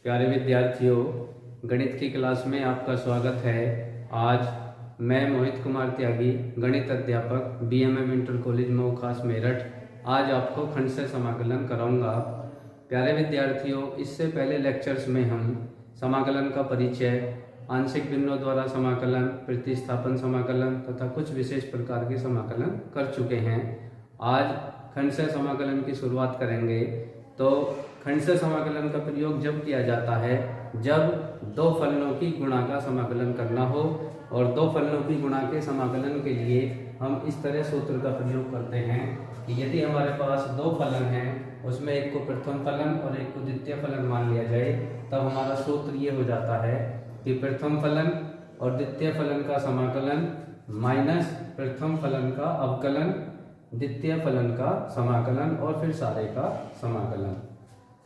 प्यारे विद्यार्थियों, गणित की क्लास में आपका स्वागत है। आज मैं मोहित कुमार त्यागी, गणित अध्यापक BMM इंटर कॉलेज मऊ खास मेरठ, आज आपको खंड से समाकलन कराऊंगा। प्यारे विद्यार्थियों, इससे पहले लेक्चर्स में हम समाकलन का परिचय, आंशिक भिन्नों द्वारा समाकलन, प्रतिस्थापन समाकलन तथा कुछ विशेष प्रकार के समाकलन कर चुके हैं। आज खंड से समाकलन की शुरुआत करेंगे। तो खंड से समाकलन का प्रयोग जब किया जाता है जब दो फलनों की गुणा का समाकलन करना हो, और दो फलनों की गुणा के समाकलन के लिए हम इस तरह सूत्र का प्रयोग करते हैं कि यदि हमारे पास दो फलन हैं, उसमें एक को प्रथम फलन और एक को द्वितीय फलन मान लिया जाए, तब हमारा सूत्र ये हो जाता है कि प्रथम फलन और द्वितीय फलन का समाकलन माइनस प्रथम फलन का अवकलन, द्वितीय फलन का समाकलन और फिर सारे का समाकलन।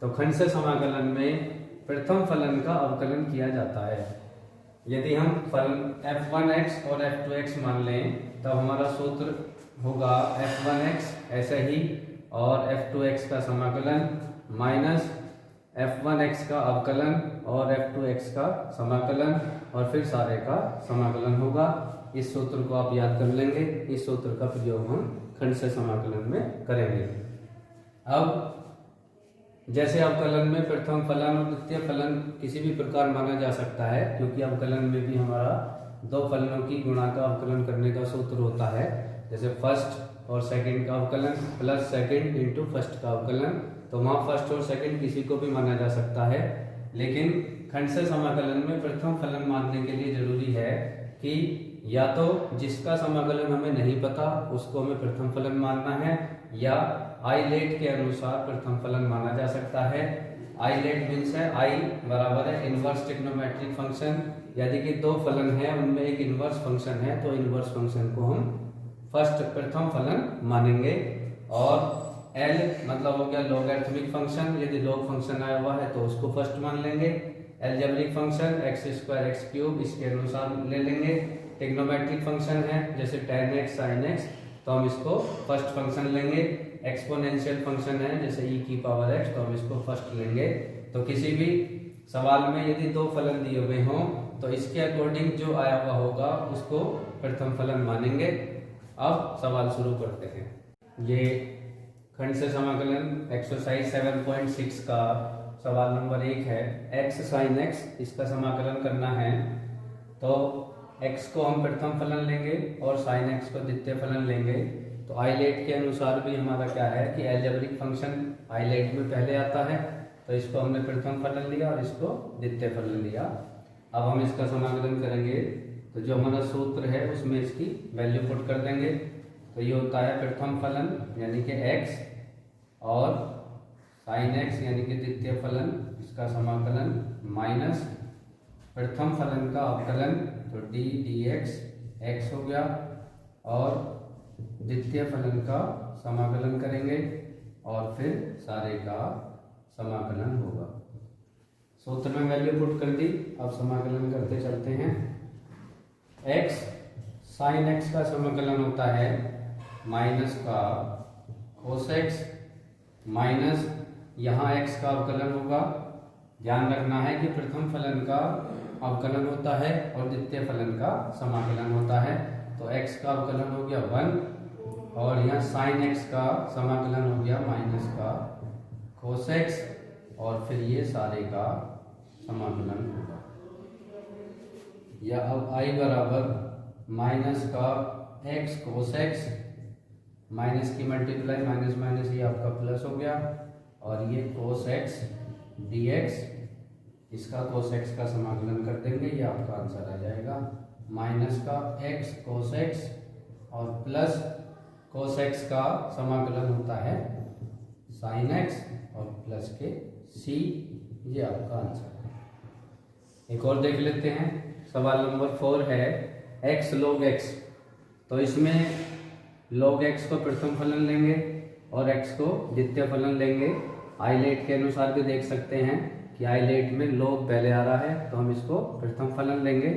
तो खंड से समाकलन में प्रथम फलन का अवकलन किया जाता है। यदि हम फलन f1x और f2x मान लें, तब हमारा सूत्र होगा f1x ऐसे ही और f2x का समाकलन माइनस f1x का अवकलन और f2x का समाकलन और फिर सारे का समाकलन होगा। इस सूत्र को आप याद कर लेंगे। इस सूत्र का प्रयोग हम खंड से समाकलन में करेंगे। अब जैसे अवकलन में प्रथम फलन और द्वितीय फलन किसी भी प्रकार माना जा सकता है, क्योंकि अवकलन में भी हमारा दो फलनों की गुणा का अवकलन करने का सूत्र होता है। जैसे फर्स्ट और सेकंड का अवकलन प्लस सेकंड इंटू फर्स्ट का अवकलन, तो वहाँ फर्स्ट और सेकंड किसी को भी माना जा सकता है। लेकिन खंड से समाकलन में प्रथम फलन मानने के लिए जरूरी है कि या तो जिसका समाकलन हमें नहीं पता उसको हमें प्रथम फलन मानना है, या आइलेट के अनुसार प्रथम फलन माना जा सकता है। आइलेट मीन्स है आई बराबर है इनवर्स ट्रिग्नोमेट्रिक फंक्शन। यदि कि दो फलन है उनमें एक इनवर्स फंक्शन है, तो इनवर्स फंक्शन को हम फर्स्ट प्रथम फलन मानेंगे। और एल मतलब हो गया लॉगरिथमिक फंक्शन, यदि लॉग फंक्शन आया हुआ है तो उसको फर्स्ट मान लेंगे। एलजेब्रिक फंक्शन x² x³ इसके अनुसार ले लेंगे। ट्रिग्नोमेट्रिक फंक्शन है जैसे tan x sin x, तो हम इसको फर्स्ट फंक्शन लेंगे। एक्सपोनेंशियल फंक्शन है जैसे e⁻x, तो हम इसको फर्स्ट लेंगे। तो किसी भी सवाल में यदि दो फलन दिए हुए हों तो इसके अकॉर्डिंग जो आया हुआ होगा उसको प्रथम फलन मानेंगे। अब सवाल शुरू करते हैं। ये खंड से समाकलन एक्सरसाइज 7.6 का सवाल नंबर 1 है। x sin x इसका समाकलन करना है, तो x को हम प्रथम फलन लेंगे और sin x को द्वितीय फलन लेंगे। तो आइलेट के अनुसार भी हमारा क्या है कि एलजेब्रिक फंक्शन आइलेट में पहले आता है, तो इसको हमने प्रथम फलन लिया और इसको द्वितीय फलन लिया। अब हम इसका समाकलन करेंगे, तो जो हमारा सूत्र है उसमें इसकी वैल्यू पुट कर देंगे। तो ये होता है प्रथम फलन यानी कि x और sin x यानी कि द्वितीय फलन, इसका समाकलन माइनस प्रथम फलन का अवकलन, तो d dx x हो गया, और द्वितीय फलन का समाकलन करेंगे और फिर सारे का समाकलन होगा। सूत्र में वैल्यू पुट कर दी। अब समाकलन करते चलते हैं। x sin x का समाकलन होता है माइनस का cos x माइनस यहाँ x का अवकलन होगा। ध्यान रखना है कि प्रथम फलन का अवकलन होता है और द्वितीय फलन का समाकलन होता है। तो x का अवकलन हो गया 1 और यहाँ sin x का समाकलन हो गया माइनस का cos x, और फिर ये सारे का समाकलन होगा। या अब i बराबर माइनस का x cos x, माइनस की मल्टीप्लाई माइनस माइनस ये आपका प्लस हो गया, और ये cos x dx, इसका cos x का समाकलन कर देंगे, ये आपका आंसर आ जाएगा। माइनस का x cos x और प्लस cos x का समाकलन होता है sin x और प्लस के c, ये आपका आंसर है। एक और देख लेते हैं। सवाल नंबर 4 है x log x। तो इसमें log x को प्रथम फलन लेंगे और x को द्वितीय फलन लेंगे। आइलेट के अनुसार भी देख सकते हैं कि आइलेट में log पहले आ रहा है, तो हम इसको प्रथम फलन लेंगे।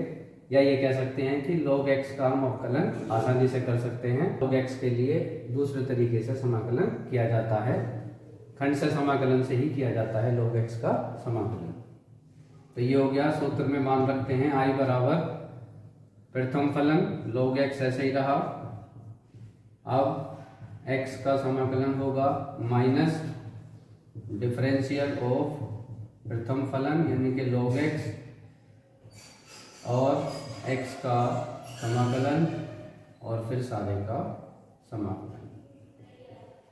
या ये कह सकते हैं कि log x का हम अवकलन आसानी से कर सकते हैं। log x के लिए दूसरे तरीके से समाकलन किया जाता है, खंड से समाकलन से ही किया जाता है log x का समाकलन। तो ये हो गया। सूत्र में मान रखते हैं I बराबर प्रथम फलन log x ऐसे ही रहा। अब x का समाकलन होगा माइनस डिफरेंशियल ऑफ प्रथम फलन यानी कि log x और x का समाकलन और फिर सारे का समाकलन।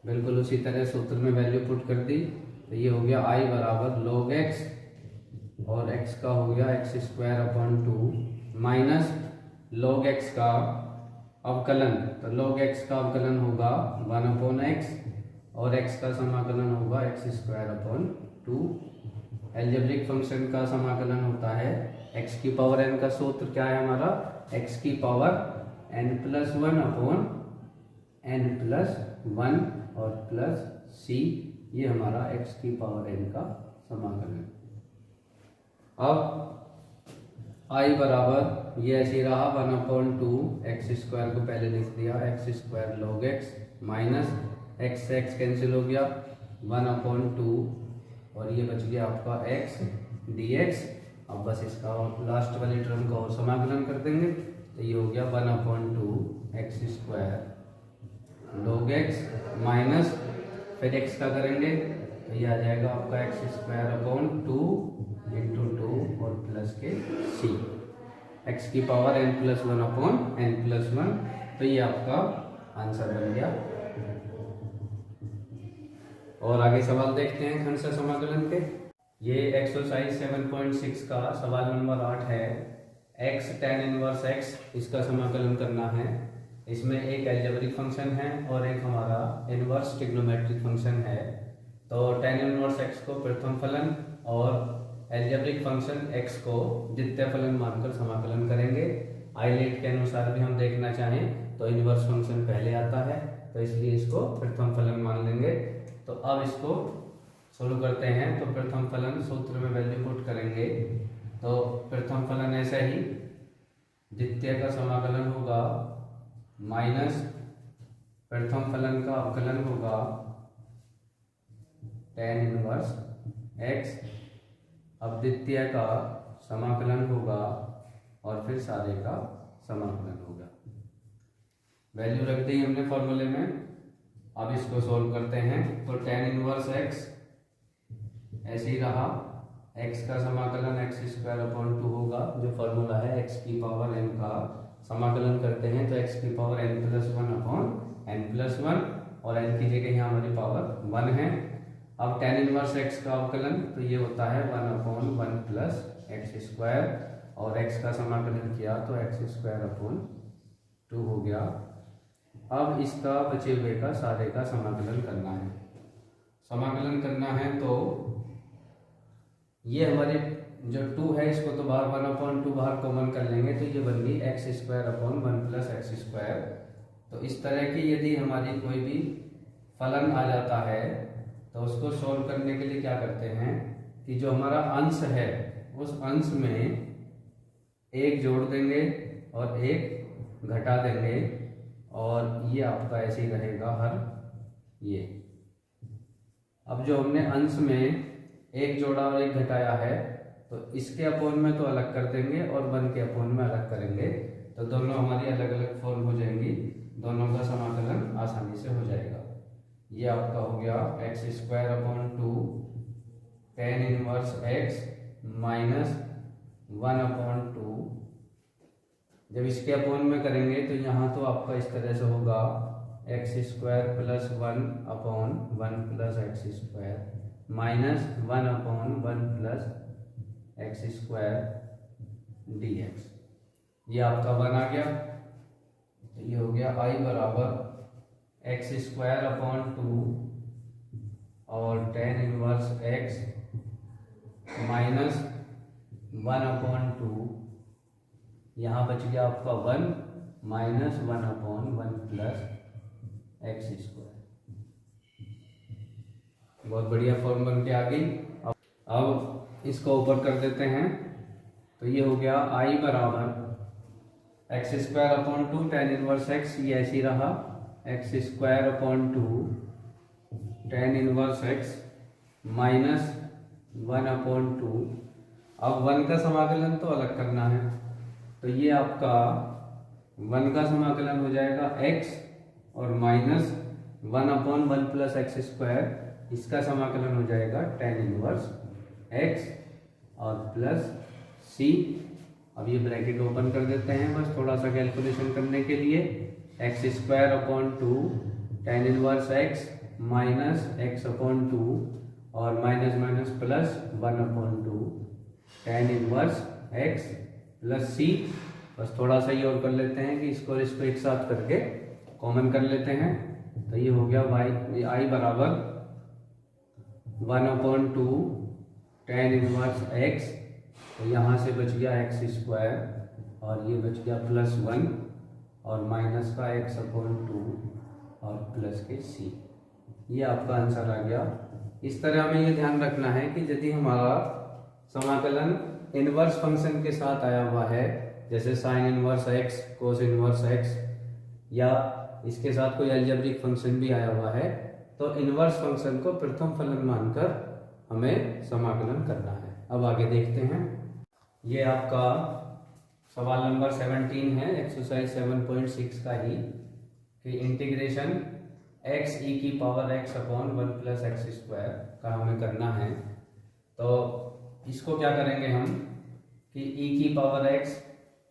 बिल्कुल उसी तरह सूत्र में वैल्यू पुट कर दी। तो ये हो गया I बराबर log x और x का हो गया x² माइनस log x का अवकलन। तो log x का अवकलन होगा 1/x और x का समाकलन होगा x²/2। एल्जेब्रिक फंक्शन का समाकलन होता है x की पावर n का सूत्र क्या है हमारा, x की पावर n+1/n+1 और प्लस c, ये हमारा x की पावर n का समाकलन। अब I बराबर ये ऐसे रहा 1/2 x² को पहले लिख दिया x² log x minus x से x कैंसिल हो गया 1/2 और ये बच गया आपका x dx। अब बस इसका लास्ट वाली टर्म का और समाकलन कर देंगे। तो ये हो गया 1/2 x² log x माइनस फिर x का करेंगे तो ये आ जाएगा आपका x²/2 × 2 और प्लस के c, x की पावर n+1/n+1। तो ये आपका आंसर बन गया। और आगे सवाल देखते हैं खंड से समाकलन के। ये एक्सरसाइज 7.6 का सवाल नंबर 8 है। x tan इनवर्स x इसका समाकलन करना है। इसमें एक अलजेब्रिक फंक्शन है और एक हमारा इनवर्स ट्रिग्नोमेट्रिक फंक्शन है। तो tan इनवर्स x को प्रथम फलन और अलजेब्रिक फंक्शन x को द्वितीय फलन मानकर समाकलन करेंगे। आइलेट के अनुसार भी हम देखना चाहें तो इनवर्स फंक्शन पहले आता है, तो इसलिए इसको प्रथम फलन मान लेंगे। तो अब इसको शुरू करते हैं। तो प्रथम फलन सूत्र में वैल्यू पुट करेंगे। तो प्रथम फलन ऐसा ही, द्वितीय का समाकलन होगा माइनस प्रथम फलन का अवकलन होगा tan इनवर्स x। अब द्वितीय का समाकलन होगा और फिर सारे का समाकलन होगा। वैल्यू रख दी हमने फॉर्मूले में। अब इसको सॉल्व करते हैं। तो tan इनवर्स x ऐसे ही रहा, x का समाकलन x²/2 होगा जो फॉर्मूला है। x की पावर n का समाकलन करते हैं तो x की पावर n+1/n+1 और n की जगह यहाँ हमारी पावर 1 है। अब tan इनवर्स x का अवकलन तो ये होता है 1/1 प्लस x² और x का समाकलन किया तो x²/2 हो गया। अब इसका बचे हुए का सारे का समाकलन करना है। समाकलन करना है तो ये हमारे जो 2 है इसको तो बाहर 1/2 बाहर कॉमन कर लेंगे तो ये बन गई x²/1 प्लस x²। तो इस तरह की यदि हमारी कोई भी फलन आ जाता है तो उसको सॉल्व करने के लिए क्या करते हैं कि जो हमारा अंश है उस अंश में एक जोड़ देंगे और एक घटा देंगे और ये आपका ऐसे ही रहेगा हर ये। अब जो हमने अंश में एक जोड़ा और एक घटाया है तो इसके अपोन में तो अलग कर देंगे और 1 के अपोन में अलग करेंगे तो दोनों हमारी अलग अलग फॉर्म हो जाएंगी। दोनों का समाकलन आसानी से हो जाएगा। ये आपका हो गया x²/2 tan inverse x minus 1/2। जब इसके अपोन में करेंगे तो यहाँ तो आपका इस तरह से होगा x²+1/1 plus x² minus 1/1 plus x² dx। ये आपका 1 आ गया। तो ये हो गया I बराबर x²/2 और tan इनवर्स x माइनस 1/2। यहाँ बच गया आपका 1 माइनस 1/1 प्लस x²। बहुत बढ़िया फॉर्म बन के आ गई। अब इसको ऊपर कर देते हैं तो ये हो गया I बराबर x²/2 tan इनवर्स x, ये ऐसी रहा x²/2 tan inverse x minus 1/2 अब 1 का समाकलन तो अलग करना है, तो ये आपका 1 का समाकलन हो जाएगा x और माइनस 1/1 प्लस एक्स स्क्वायर, इसका समाकलन हो जाएगा tan इनवर्स x और प्लस c। अब ये ब्रैकेट ओपन कर देते हैं बस थोड़ा सा कैलकुलेशन करने के लिए। x² 2 tan inverse x minus x/2 और minus minus plus 1/2 tan inverse x plus c। बस थोड़ा सा ये और कर लेते हैं कि इसको एक साथ करके कॉमन कर लेते हैं, तो ये हो गया i बराबर 1/2 tan इनवर्स x, तो यहाँ से बच गया x² और ये बच गया +1 और माइनस का x/2 और प्लस के c। ये आपका आंसर आ गया। इस तरह हमें ये ध्यान रखना है कि यदि हमारा समाकलन इनवर्स फंक्शन के साथ आया हुआ है, जैसे sine inverse x, cos inverse x, या इसके साथ कोई अलजेब्रिक फंक्शन भी आया हुआ है, तो इनवर्स फंक्शन को प्रथम फलन मानकर हमें समाकलन करना है। अब आगे देखते हैं। ये आपका सवाल नंबर 17 है, एक्सरसाइज 7.6 का ही, कि इंटीग्रेशन x(e⁻x/1 + x² का हमें करना है। तो इसको क्या करेंगे हम कि e⁻x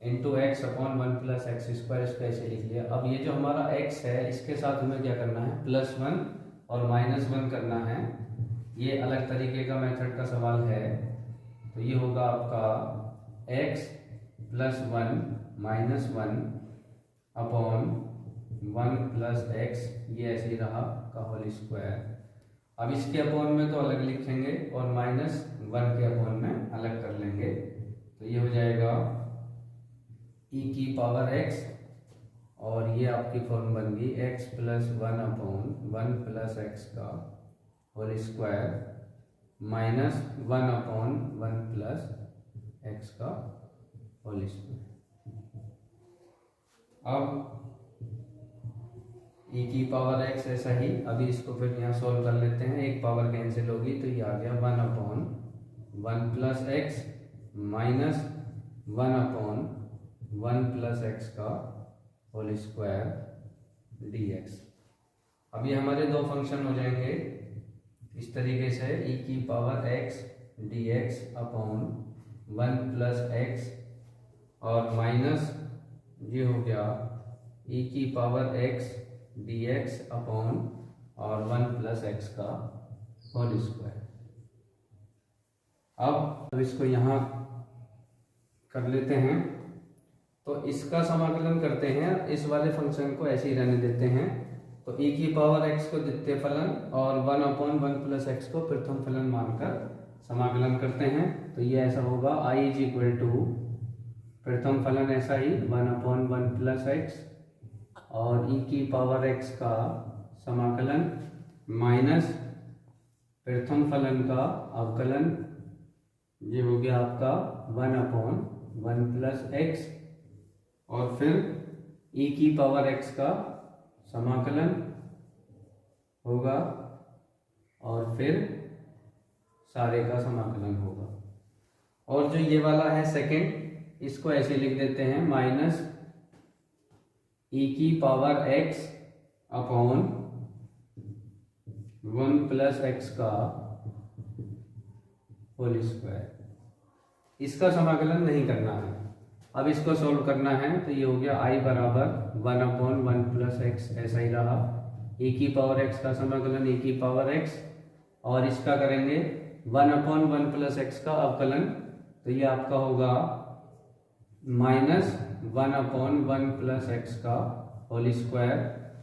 × x/1 + x² इसको ऐसे लिख लिया। अब ये जो हमारा x है इसके साथ हमें क्या करना है, +1 और -1 करना है। ये अलग तरीके का मेथड का सवाल है, तो ये होगा आपका x + 1 -1/1 + x, ये ऐसे ही रहा का होल स्क्वायर। अब इसके अपॉन में तो अलग लिखेंगे और -1 के अपॉन में अलग कर लेंगे, तो ये हो जाएगा e⁻x और ये आपकी फॉर्म बन गई x + 1/1 + x का होल स्क्वायर -1/1 + x का होल स्क्वायर। अब e⁻x ऐसा ही, अभी इसको फिर यहाँ सॉल्व कर लेते हैं। एक पावर कैंसिल होगी तो ये आ गया 1/1 + x माइनस 1/1 + x का होल स्क्वायर dx। अब ये हमारे दो फंक्शन हो जाएंगे इस तरीके से, e⁻x dx/1 + x और माइनस ये हो गया e⁻x dx और 1 + x का होल स्क्वायर। अब इसको यहाँ कर लेते हैं, तो इसका समाकलन करते हैं। इस वाले फंक्शन को ऐसे ही रहने देते हैं, तो e⁻x को द्वितीय फलन और 1/1 + x को प्रथम फलन मानकर समाकलन करते हैं। तो ये ऐसा होगा i = प्रथम फलन ऐसा ही 1/1 + x और e⁻x का समाकलन माइनस प्रथम फलन का अवकलन, ये हो गया आपका 1/1 + x और फिर e⁻x का समाकलन होगा और फिर सारे का समाकलन होगा। और जो ये वाला है सेकंड, इसको ऐसे लिख देते हैं माइनस e⁻x/1 + x का होल स्क्वायर। इसका समाकलन नहीं करना है, अब इसको सॉल्व करना है। तो ये हो गया i बराबर 1/1 + x, ऐसा ही रहा। e⁻x का समाकलन e⁻x और इसका करेंगे 1/1 + x का अवकलन, तो ये आपका होगा -1/1 + x का होल स्क्वायर।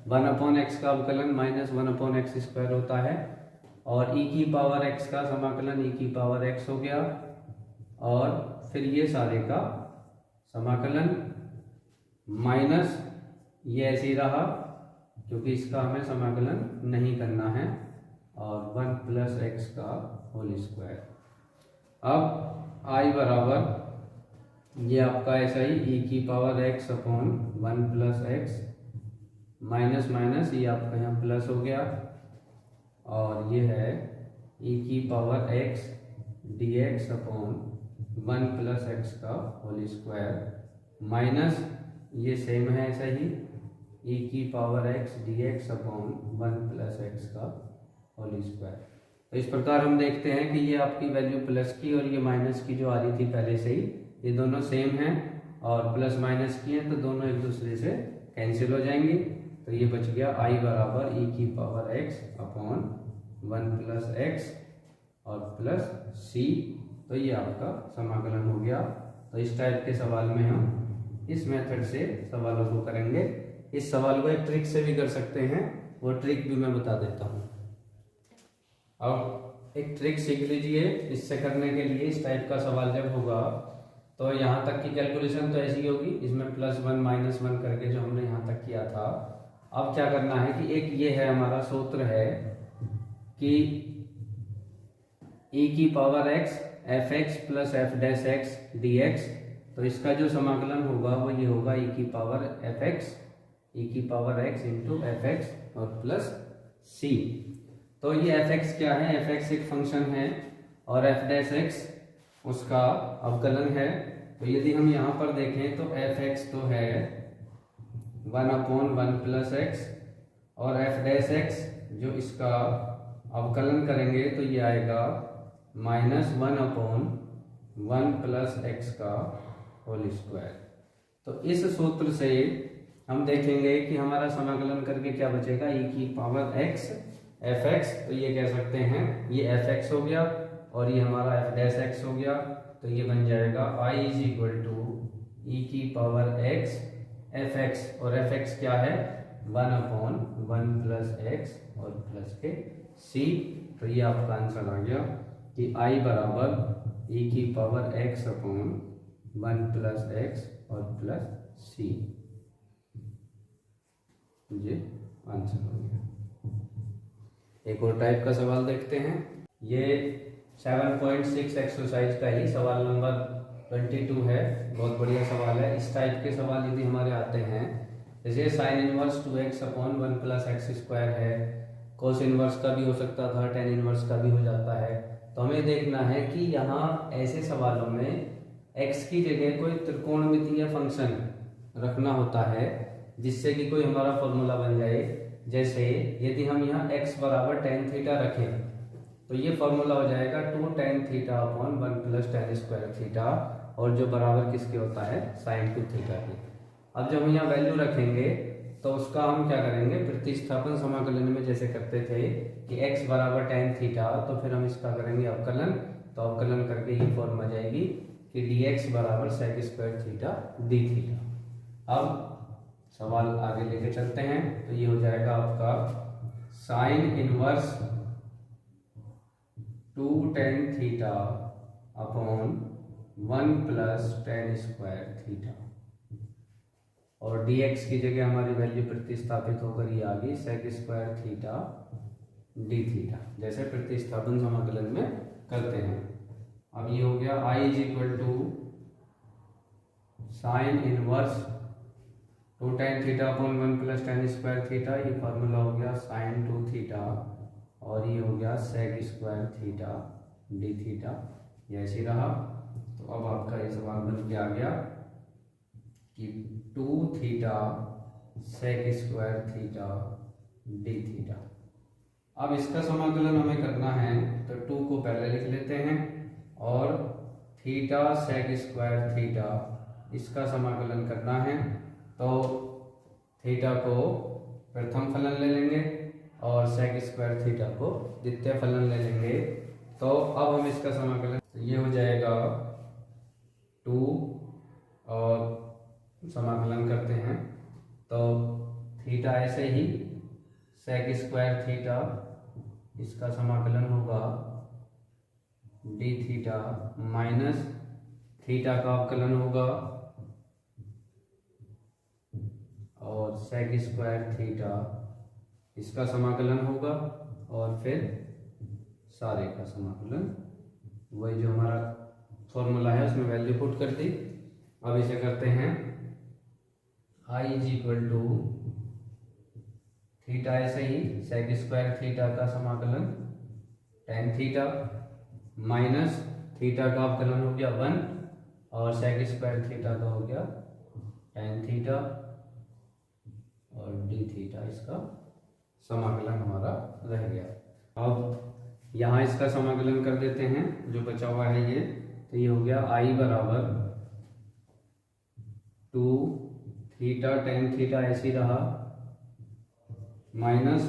1/x का अवकलन -1/x² होता है और e⁻x का समाकलन e⁻x हो गया और फिर ये सारे का समाकलन माइनस ये ऐसे ही रहा क्योंकि इसका हमें समाकलन नहीं करना है और 1 + x का होल स्क्वायर। अब i बराबर ये आपका ऐसा ही e⁻x/1 + x माइनस माइनस ये आपका यहाँ प्लस हो गया और ये है e⁻x dx 1 प्लस एक्स का होल स्क्वायर माइनस ये सेम है ऐसा ही ई की power x D x upon 1 plus x का होल स्क्वायर। तो इस प्रकार हम देखते हैं कि ये आपकी वैल्यू प्लस की और ये माइनस की जो आ रही थी पहले से ही, ये दोनों सेम हैं और प्लस माइनस की हैं तो दोनों एक दूसरे से कैंसिल हो जाएंगी। तो ये बच गया आई बराबर ई की power x upon 1 plus x और प्लस सी। तो ये आपका समाकलन हो गया। तो इस टाइप के सवाल में हम इस मेथड से सवालों को करेंगे। इस सवाल को एक ट्रिक से भी कर सकते हैं, वो ट्रिक भी मैं बता देता हूँ। अब एक ट्रिक सीख लीजिए। इससे करने के लिए इस टाइप का सवाल जब होगा तो यहाँ तक की कैलकुलेशन तो ऐसी होगी, इसमें +1 -1 करके जो हमने यहाँ तक किया था। अब क्या करना है कि एक ये है हमारा सूत्र है कि e की power x F x plus F dash x D x. तो इसका जो समाकलन होगा वो ये होगा e की पावर एफ एक्स ई की power x into F x और प्लस c। तो ये एफ एक्स क्या है, एफ एक्स एक फंक्शन है और एफ डैश एक्स उसका अवकलन है। तो यदि हम यहाँ पर देखें तो एफ एक्स तो है 1/1 प्लस एक्स और एफ डैश एक्स जो इसका अवकलन करेंगे तो ये आएगा -1/1 प्लस एक्स का होल स्क्वायर। तो इस सूत्र से हम देखेंगे कि हमारा समाकलन करके क्या बचेगा, ई की पावर एक्स एफ एक्स। तो ये कह सकते हैं ये एफ एक्स हो गया और ये हमारा एफ डैश एक्स हो गया। तो ये बन जाएगा आई इज इक्वल टू ई की पावर एक्स एफ एक्स और एफ एक्स क्या है 1/1 प्लस एक्स और प्लस के सी। तो ये आपका आंसर आ गया कि आई बराबर ई की power x upon 1 plus x और प्लस सी। ये आंसर हो गया। एक और टाइप का सवाल देखते हैं। ये 7.6 एक्सरसाइज का ही सवाल नंबर 22 है। बहुत बढ़िया सवाल है। इस टाइप के सवाल यदि हमारे आते हैं, जैसे sine inverse 2x upon 1 plus x square है, कोस इनवर्स का भी हो सकता था, टेन इनवर्स का भी हो जाता है। तो हमें देखना है कि यहाँ ऐसे सवालों में x की जगह कोई त्रिकोणमितीय फंक्शन रखना होता है जिससे कि कोई हमारा फॉर्मूला बन जाए। जैसे यदि हम यहाँ x बराबर tan थीटा रखें तो ये फॉर्मूला हो जाएगा 2 tan theta upon 1 plus tan square theta और जो बराबर किसके होता है sin 2 थीटा के। अब जब हम यहाँ वैल्यू रखेंगे तो उसका हम क्या करेंगे, प्रतिस्थापन समाकलन में जैसे करते थे कि x बराबर tan थीटा, तो फिर हम इसका करेंगे अवकलन। तो अवकलन करके ये फॉर्म आ जाएगी कि dx बराबर sec square theta d theta. अब सवाल आगे लेके चलते हैं। तो ये हो जाएगा आपका sign inverse 2 tan theta upon 1 plus tan square theta और dx की जगह हमारी वैल्यू प्रतिस्थापित होकर ये आ गई sec square theta d theta, जैसे प्रतिस्थापन समाकलन में करते हैं। अब ये हो गया i is equal to sine inverse 2 tan theta upon 1 plus tan square theta, ये फार्मूला हो गया sin 2 थीटा और ये हो गया sec square theta d theta, ये ऐसे ही रहा। तो अब आपका ये सवाल बन के आ गया कि 2 theta sec square theta d theta. अब इसका समाकलन हमें करना है तो 2 को पहले लिख लेते हैं और थीटा sec स्क्वायर थीटा इसका समाकलन करना है। तो थीटा को प्रथम फलन ले लेंगे और sec स्क्वायर थीटा को द्वितीय फलन ले लेंगे। तो अब हम इसका समाकलन, ये हो जाएगा 2 और समाकलन करते हैं तो थीटा ऐसे ही sec स्क्वायर थीटा इसका समाकलन होगा d थीटा माइनस थीटा का अवकलन होगा और sec स्क्वायर थीटा इसका समाकलन होगा और फिर सारे का समाकलन, वही जो हमारा फॉर्मूला है उसमें वैल्यू पुट कर दी। अब इसे करते हैं i is equal to theta ऐसे ही sec स्क्वायर थीटा का समाकलन tan थीटा माइनस थीटा का अवकलन हो गया 1 और सेक स्क्वायर थीटा का हो गया tan थीटा और d थीटा, इसका समाकलन हमारा रह गया। अब यहाँ इसका समाकलन कर देते हैं, जो बचा हुआ है ये, तो ये हो गया I बराबर 2 थीटा tan थीटा ऐसे ही रहा, माइनस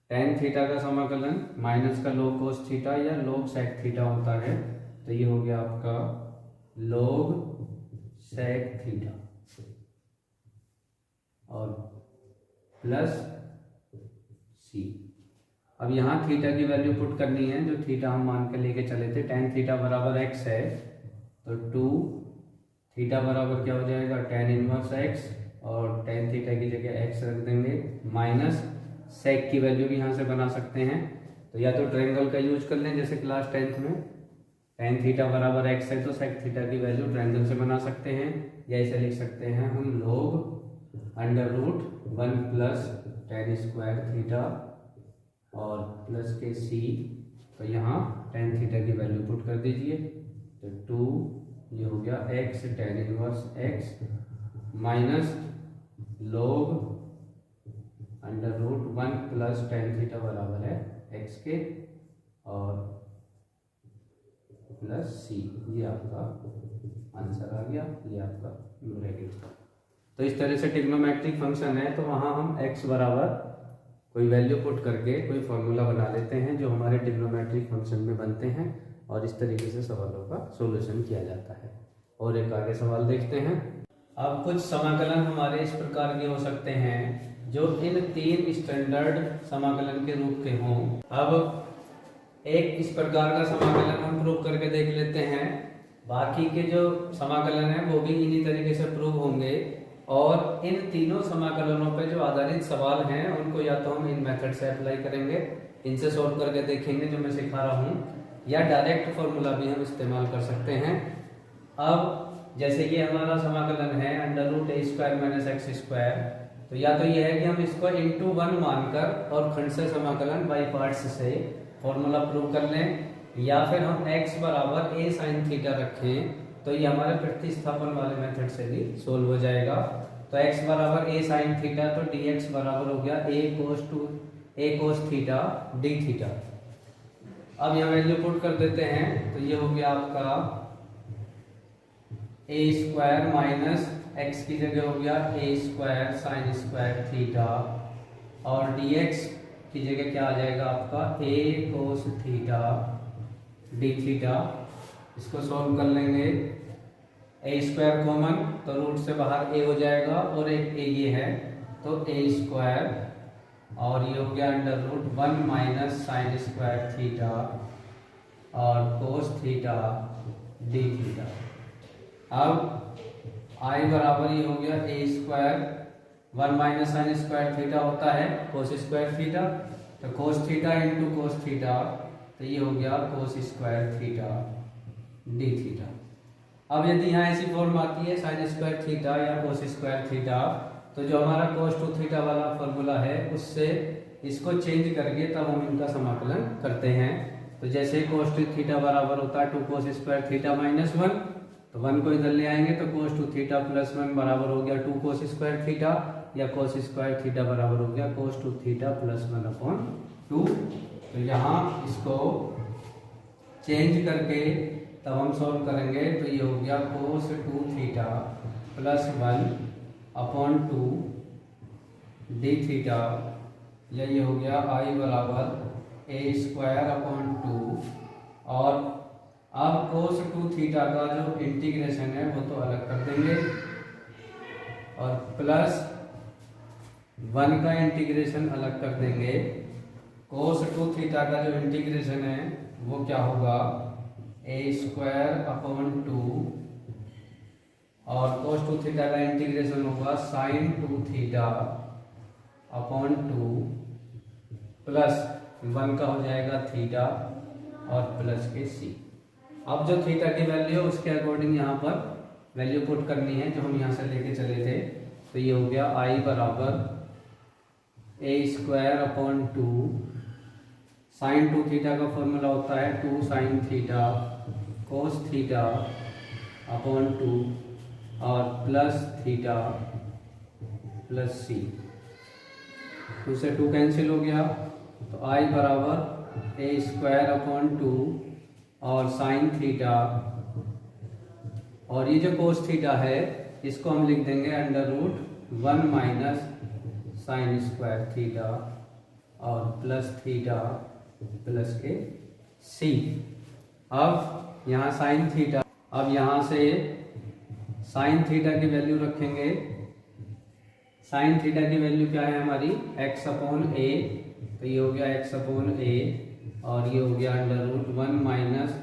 tan थीटा का समाकलन माइनस का log cos थीटा या log sec थीटा होता है, तो ये हो गया आपका log sec थीटा और प्लस c। अब यहाँ थीटा की वैल्यू पुट करनी है, जो थीटा हम मान के लेके चले थे, tan थीटा बराबर x है, तो 2 थीटा बराबर क्या हो जाएगा tan इनवर्स x, और tan थीटा की जगह x रख देंगे, माइनस सेक की वैल्यू भी यहाँ से बना सकते हैं, तो या तो ट्रायंगल का यूज कर लें जैसे क्लास 10th में, tan थीटा बराबर x है तो सेक थीटा की वैल्यू ट्रायंगल से बना सकते हैं, या ऐसे लिख सकते हैं हम log under root 1 plus tan square theta और प्लस के c, तो यहाँ tan थीटा की वैल्यू पुट कर दीजिए, तो 2 ये हो गया x tan inverse x minus log under root 1 plus tan theta बराबर है x के और प्लस c, ये आपका आंसर आ गया, ये आपका ब्रैकेट था। तो इस तरह से ट्रिग्नोमेट्रिक फंक्शन है, तो वहाँ हम x बराबर कोई वैल्यू पुट करके कोई फॉर्मूला बना लेते हैं जो हमारे ट्रिग्नोमेट्रिक फंक्शन में बनते हैं, और इस तरीके से सवालों का सॉल्यूशन किया जाता है। और एक आगे सवाल देखते हैं। अब कुछ समाकलन हमारे इस प्रकार के हो सकते हैं जो इन 3 स्टैंडर्ड समाकलन के रूप के हों। अब एक इस प्रकार का समाकलन हम प्रूव करके देख लेते हैं, बाकी के जो समाकलन है वो भी इन्हीं तरीके से प्रूव होंगे, और इन तीनों समाकलनों पे जो आधारित सवाल हैं उनको या तो हम इन मेथड से अप्लाई करेंगे, इनसे सॉल्व करके देखेंगे जो मैं सिखा रहा हूँ, या डायरेक्ट फॉर्मूला भी हम इस्तेमाल कर सकते हैं। अब जैसे ये हमारा समाकलन है under root a square minus x square, तो या तो ये है कि हम इसको इंटू 1 मानकर और खंड समाकलन बाई पार्ट्स से फॉर्मूला प्रूव कर लें, या फिर हम x बराबर a साइन थीटा रखें, तो ये हमारे प्रतिस्थापन वाले मेथड से भी सोल्व हो जाएगा। तो x बराबर a साइन थीटा, तो dx बराबर हो गया a cos theta d theta. अब यहाँ वैल्यू पुट कर देते हैं, तो ये हो गया आपका a स्क्वायर माइनस x की जगह हो गया a square sine square theta, और dx की जगह क्या आ जाएगा आपका a cos theta d theta. इसको सॉल्व कर लेंगे, ए स्क्वायर कॉमन तो रूट से बाहर ए हो जाएगा, और एक ए ये है तो ए स्क्वायर, और ये हो गया under root 1 minus sine square theta और कोस थीटा डी थीटा। अब आई बराबर ये हो गया a square 1 minus sine square theta होता है कोस स्क्वायर थीटा, तो cos theta into cos theta, तो ये हो गया cos square theta d theta. अब यदि यहाँ ऐसी फॉर्म आती है साइन स्क्वायर थीटा या कोस स्क्वायर थीटा, तो जो हमारा कोस टू थीटा वाला फॉर्मूला है उससे इसको चेंज करके तब हम इनका समाकलन करते हैं। तो जैसे कोस टू थीटा बराबर होता है 2 कोस स्क्वायर थीटा माइनस 1, तो 1 को इधर ले आएंगे तो कोस टू थीटा प्लस 1 बराबर हो गया 2 कोस स्क्वायर थीटा, या कोस स्क्वायर थीटा बराबर हो गया कोस टू थीटा प्लस 1/2। तो यहाँ इसको चेंज करके तब हम सॉल्व करेंगे, तो ये हो गया cos two theta plus 1/2 d theta, या ये हो गया आई बराबर ए स्क्वायर अपॉन 2, और अब कोस टू थीटा का जो इंटीग्रेशन है वो तो अलग कर देंगे, और प्लस 1 का इंटीग्रेशन अलग कर देंगे। कोस टू थीटा का जो इंटीग्रेशन है वो क्या होगा ए स्क्वायर अपॉन 2, और कोस टू थीटा का इंटीग्रेशन होगा sign to theta upon 2, plus 1 का हो जाएगा थीटा और प्लस के सी। अब जो थीटा की वैल्यू है उसके अकॉर्डिंग यहाँ पर वैल्यू पुट करनी है जो हम यहाँ से लेके चले थे, तो ये हो गया आई बराबर ए स्क्वायर अपॉन 2 साइन 2 थीटा का फॉर्मूला होता है 2 sine theta cos theta upon 2 और प्लस थीटा प्लस सी। 2 से 2 कैंसिल हो गया तो I बराबर ए स्क्वायर अपॉन 2 और साइन थीटा, और ये जो कोस थीटा है इसको हम लिख देंगे under root 1 minus sine square theta और प्लस थीटा प्लस के सी। अब यहाँ साइन थीटा, अब यहाँ से साइन थीटा की वैल्यू रखेंगे। साइन थीटा की वैल्यू क्या है हमारी x अपॉन ए, तो ये हो गया x अपॉन ए और ये हो गया अंडर रूट 1 माइनस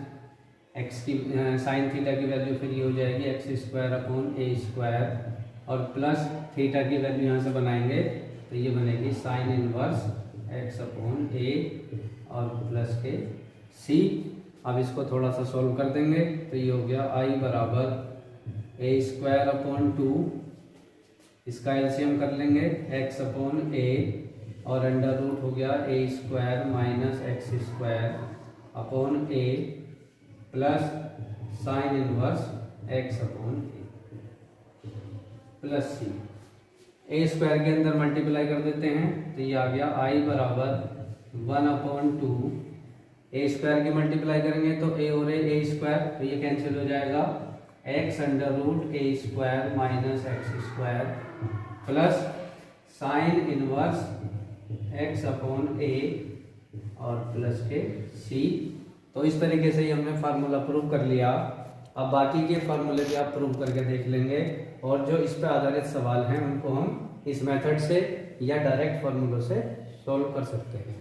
एक्स की साइन थीटा की वैल्यू फिर ये हो जाएगी एक्स स्क्वायर अपॉन ए स्क्वायर और प्लस थीटा की वैल्यू यहाँ से बनाएंगे तो ये बनेगी sign inverse x upon a और प्लस के सी। अब इसको थोड़ा सा सॉल्व कर देंगे तो ये हो गया आई बराबर ए स्क्वायर अपॉन 2, इसका एलसीएम कर लेंगे एक्स अपॉन ए और अंडर रूट हो गया a square minus x square upon a plus sine inverse x upon a plus c. A square के अंदर मल्टीप्लाई कर देते हैं तो ये आ गया आई बराबर 1 अपॉन 2, ए स्क्वायर की मल्टीप्लाई करेंगे तो ए और ए स्क्वायर तो ये कैंसिल हो जाएगा, x under root a square minus x square plus sine inverse x upon a और प्लस के सी। तो इस तरीके से ही हमने फार्मूला प्रूव कर लिया। अब बाकी के फार्मूले भी आप प्रूव करके देख लेंगे और जो इस पर आधारित सवाल हैं उनको हम इस मेथड से या डायरेक्ट फार्मूलों से सॉल्व कर सकते हैं।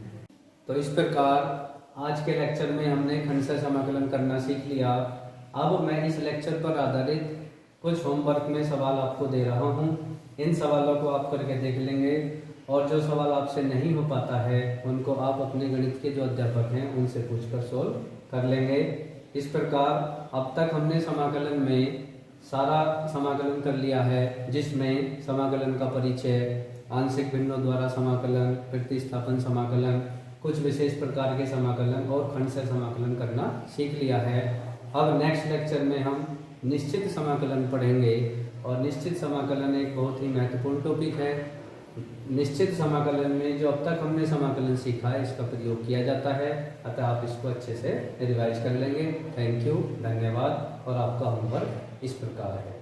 तो इस प्रकार आज के लेक्चर में हमने खंड समाकलन करना सीख लिया। अब मैं इस लेक्चर पर आधारित कुछ होमवर्क में सवाल आपको दे रहा हूँ, इन सवालों को आप करके देख लेंगे और जो सवाल आपसे नहीं हो पाता है उनको आप अपने गणित के जो अध्यापक हैं उनसे पूछकर सोल्व कर लेंगे। इस प्रकार अब तक हमने समाकलन में सारा समाकलन कर लिया है, जिसमें समाकलन का परिचय, आंशिक भिन्नों द्वारा समाकलन, प्रतिस्थापन समाकलन, कुछ विशेष प्रकार के समाकलन और खंड से समाकलन करना सीख लिया है। अब नेक्स्ट लेक्चर में हम निश्चित समाकलन पढ़ेंगे और निश्चित समाकलन एक बहुत ही महत्वपूर्ण टॉपिक है। निश्चित समाकलन में जो अब तक हमने समाकलन सीखा है इसका प्रयोग किया जाता है, अतः आप इसको अच्छे से रिवाइज कर लेंगे। थैंक यू, धन्यवाद। और आपका होमवर्क इस प्रकार है।